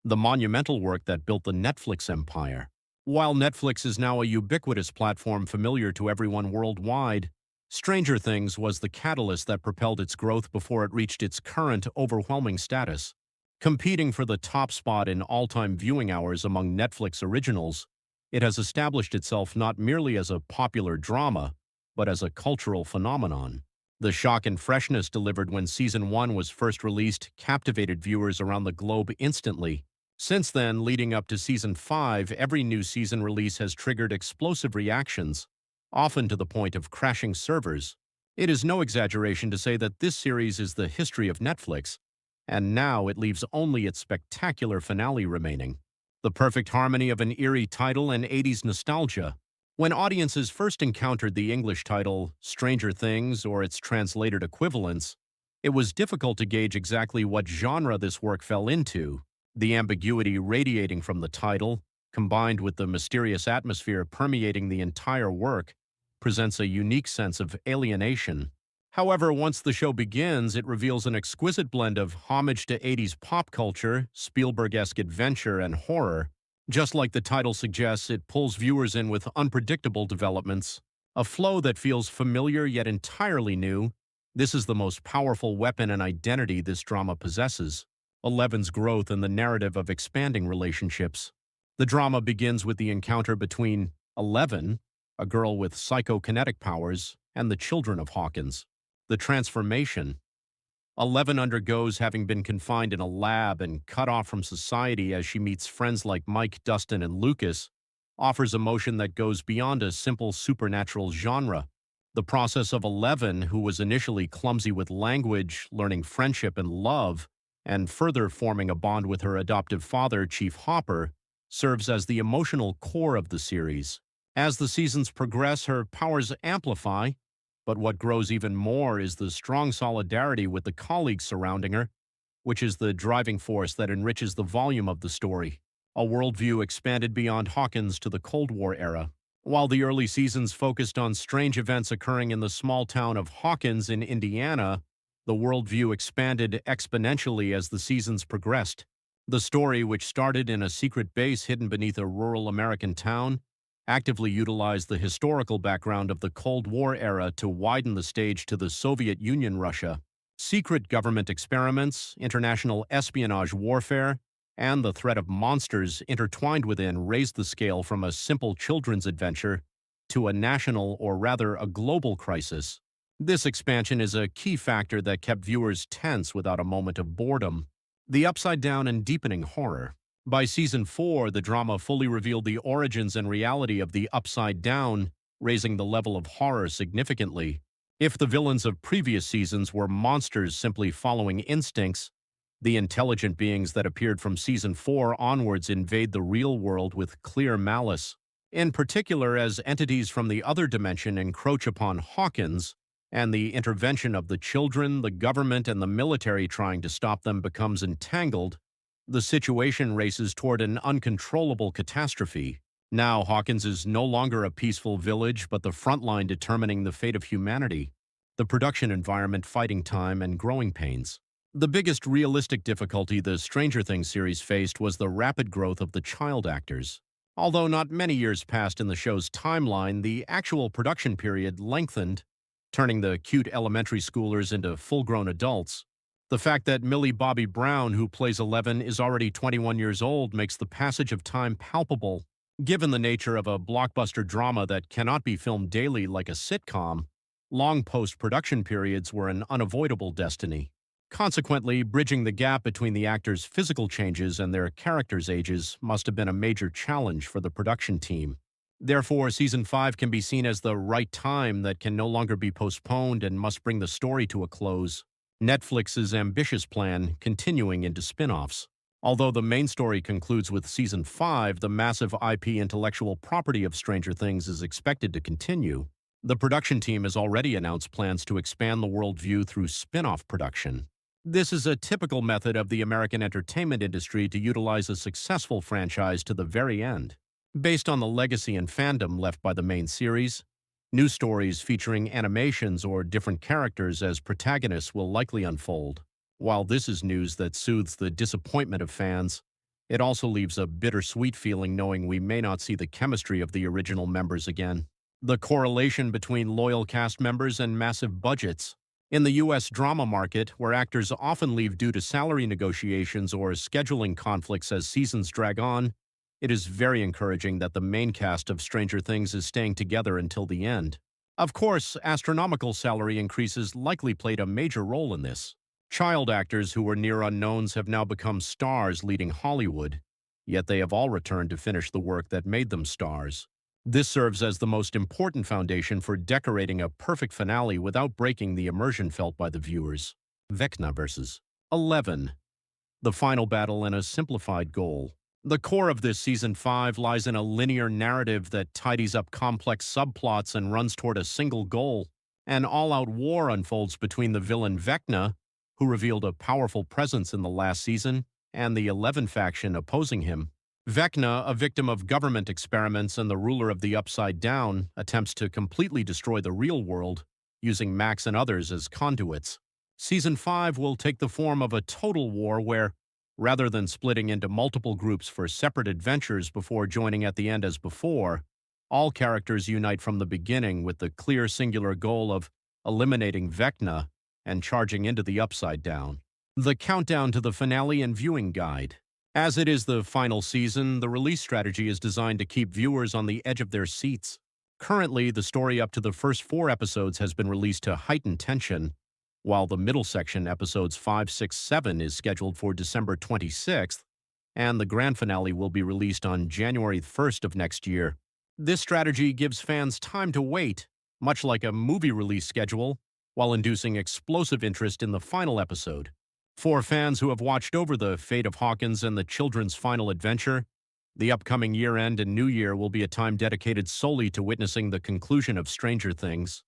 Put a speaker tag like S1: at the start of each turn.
S1: the monumental work that built the Netflix empire. While Netflix is now a ubiquitous platform familiar to everyone worldwide, Stranger Things was the catalyst that propelled its growth before it reached its current overwhelming status. Competing for the top spot in all-time viewing hours among Netflix originals, it has established itself not merely as a popular drama, but as a cultural phenomenon. The shock and freshness delivered when Season 1 was first released captivated viewers around the globe instantly. Since then, leading up to Season 5, every new season release has triggered explosive reactions, often to the point of crashing servers. It is no exaggeration to say that this series is the history of Netflix, and now it leaves only its spectacular finale remaining. The perfect harmony of an eerie title and 80s nostalgia. When audiences first encountered the English title Stranger Things or its translated equivalents, it was difficult to gauge exactly what genre this work fell into. The ambiguity radiating from the title, combined with the mysterious atmosphere permeating the entire work, presents a unique sense of alienation. However, once the show begins, it reveals an exquisite blend of homage to 80s pop culture, Spielberg-esque adventure, and horror. Just like the title suggests, it pulls viewers in with unpredictable developments, a flow that feels familiar yet entirely new. This is the most powerful weapon and identity this drama possesses. Eleven's growth and the narrative of expanding relationships. The drama begins with the encounter between Eleven, a girl with psychokinetic powers, and the children of Hawkins. The transformation. Eleven undergoes having been confined in a lab and cut off from society as she meets friends like Mike, Dustin, and Lucas, offers emotion that goes beyond a simple supernatural genre. The process of Eleven, who was initially clumsy with language, learning friendship and love, and further forming a bond with her adoptive father, Chief Hopper, serves as the emotional core of the series. As the seasons progress, her powers amplify, but what grows even more is the strong solidarity with the colleagues surrounding her, which is the driving force that enriches the volume of the story. A worldview expanded beyond Hawkins to the Cold War era. While the early seasons focused on strange events occurring in the small town of Hawkins in Indiana, the worldview expanded exponentially as the seasons progressed. The story, which started in a secret base hidden beneath a rural American town, actively utilized the historical background of the Cold War era to widen the stage to the Soviet Union Russia. Secret government experiments, international espionage warfare, and the threat of monsters intertwined within raised the scale from a simple children's adventure to a national, or rather a global crisis. This expansion is a key factor that kept viewers tense without a moment of boredom. The upside-down and deepening horror. By Season 4, the drama fully revealed the origins and reality of the Upside Down, raising the level of horror significantly. If the villains of previous seasons were monsters simply following instincts, the intelligent beings that appeared from Season 4 onwards invade the real world with clear malice. In particular, as entities from the other dimension encroach upon Hawkins, and the intervention of the children, the government, and the military trying to stop them becomes entangled, the situation races toward an uncontrollable catastrophe. Now, Hawkins is no longer a peaceful village, but the front line determining the fate of humanity. The production environment fighting time and growing pains. The biggest realistic difficulty the Stranger Things series faced was the rapid growth of the child actors. Although not many years passed in the show's timeline, the actual production period lengthened, turning the cute elementary schoolers into full-grown adults. The fact that Millie Bobby Brown, who plays Eleven, is already 21 years old makes the passage of time palpable. Given the nature of a blockbuster drama that cannot be filmed daily like a sitcom, long post-production periods were an unavoidable destiny. Consequently, bridging the gap between the actors' physical changes and their characters' ages must have been a major challenge for the production team. Therefore, Season 5 can be seen as the right time that can no longer be postponed and must bring the story to a close. Netflix's ambitious plan continuing into spin-offs. Although the main story concludes with Season 5, the massive IP intellectual property of Stranger Things is expected to continue. The production team has already announced plans to expand the worldview through spin-off production. This is a typical method of the American entertainment industry to utilize a successful franchise to the very end. Based on the legacy and fandom left by the main series, new stories featuring animations or different characters as protagonists will likely unfold. While this is news that soothes the disappointment of fans, It also leaves a bittersweet feeling knowing we may not see the chemistry of the original members again. The correlation between loyal cast members and massive budgets. In the U.S. drama market, where actors often leave due to salary negotiations or scheduling conflicts as seasons drag on, it is very encouraging that the main cast of Stranger Things is staying together until the end. Of course, astronomical salary increases likely played a major role in this. Child actors who were near unknowns have now become stars leading Hollywood, yet they have all returned to finish the work that made them stars. This serves as the most important foundation for decorating a perfect finale without breaking the immersion felt by the viewers. Vecna vs. 11. The final battle and a simplified goal. The core of this Season 5 lies in a linear narrative that tidies up complex subplots and runs toward a single goal. An all-out war unfolds between the villain Vecna, who revealed a powerful presence in the last season, and the 11 faction opposing him. Vecna, a victim of government experiments and the ruler of the Upside Down, attempts to completely destroy the real world, using Max and others as conduits. Season 5 will take the form of a total war where, rather than splitting into multiple groups for separate adventures before joining at the end as before, all characters unite from the beginning with the clear singular goal of eliminating Vecna and charging into the Upside Down. The countdown to the finale and viewing guide. As it is the final season, the release strategy is designed to keep viewers on the edge of their seats. Currently, the story up to the first 4 episodes has been released to heighten tension, while the middle section, episodes 5, 6, 7, is scheduled for December 26th, and the grand finale will be released on January 1st of next year. This strategy gives fans time to wait, much like a movie release schedule, while inducing explosive interest in the final episode. For fans who have watched over the fate of Hawkins and the children's final adventure, the upcoming year-end and New Year will be a time dedicated solely to witnessing the conclusion of Stranger Things.